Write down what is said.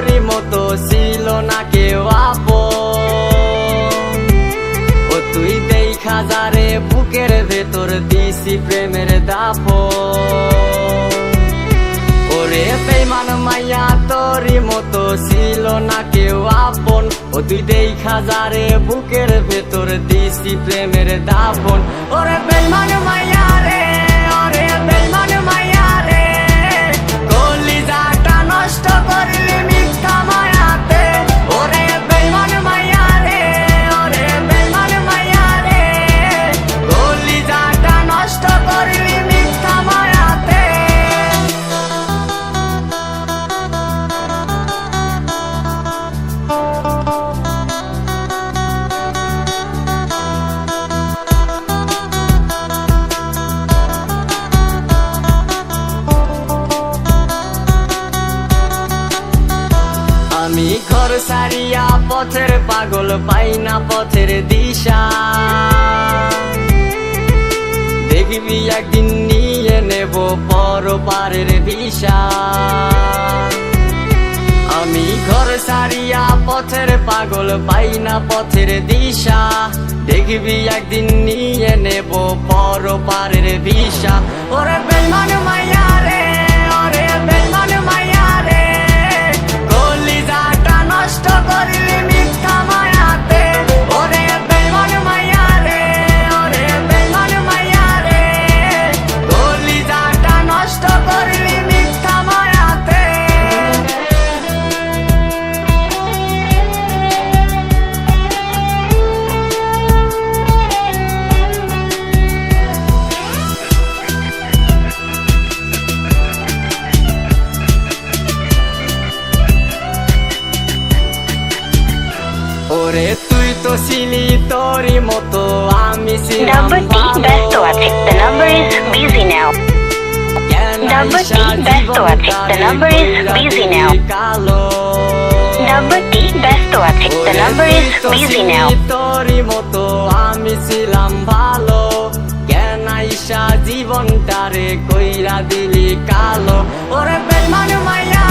তোরই মতো ছিল না কেউ আপন। ও তুই দেখা যারে বুকের ভেতর দিছি প্রেমের দাফন। ওরে বেঈমান মাইয়া তোরই মতো ছিল না কেউ আপন। ও তুই দেখা যারে বুকের ভেতর দিছি প্রেমের দাফন। ওরে বেঈমান মাইয়া রে, ওরে বেঈমান মাইয়া রে, কলিজাটা নষ্ট করলি মিথ্যা মায়াতে। ওরে বেঈমান মাইয়া রে, ওরে বেঈমান মাইয়া রে, কলিজাটা নষ্ট করলি মিথ্যা মায়াতে। আমি ঘর সারিয়া পথের পাগল, পাই না পথের দিশা। দেখবি একদিন নিয়ে নেব পরপারের ভিসা। আমি ঘর সারিয়া পথের পাগল, পাই না পথের দিশা। দেখবি একদিন নিয়ে নেব পরপারের ভিসা। ওরে বেঈমান মাইয়া রে, ওরে বেঈমান মাইয়া রে, কলিজাটা নষ্ট করলি মিথ্যা মায়াতে। ওরে বেঈমান মাইয়া রে, ওরে বেঈমান মাইয়া রে, কলিজাটা নষ্ট করলি মিথ্যা মায়াতে। ওরে তুই তো ছিলি তোরই মতো, আমি ছিলাম Number D ব্যস্ত আছে. The number is busy now. Number D ব্যস্ত আছে. The number is busy now. Number D ব্যস্ত আছে. The number is busy now. তোরই মতো আমি ছিলাম ভালো, কেন আইসা জীবনটারে কইরা দিলি কালো। ওরে বেঈমান মাইয়া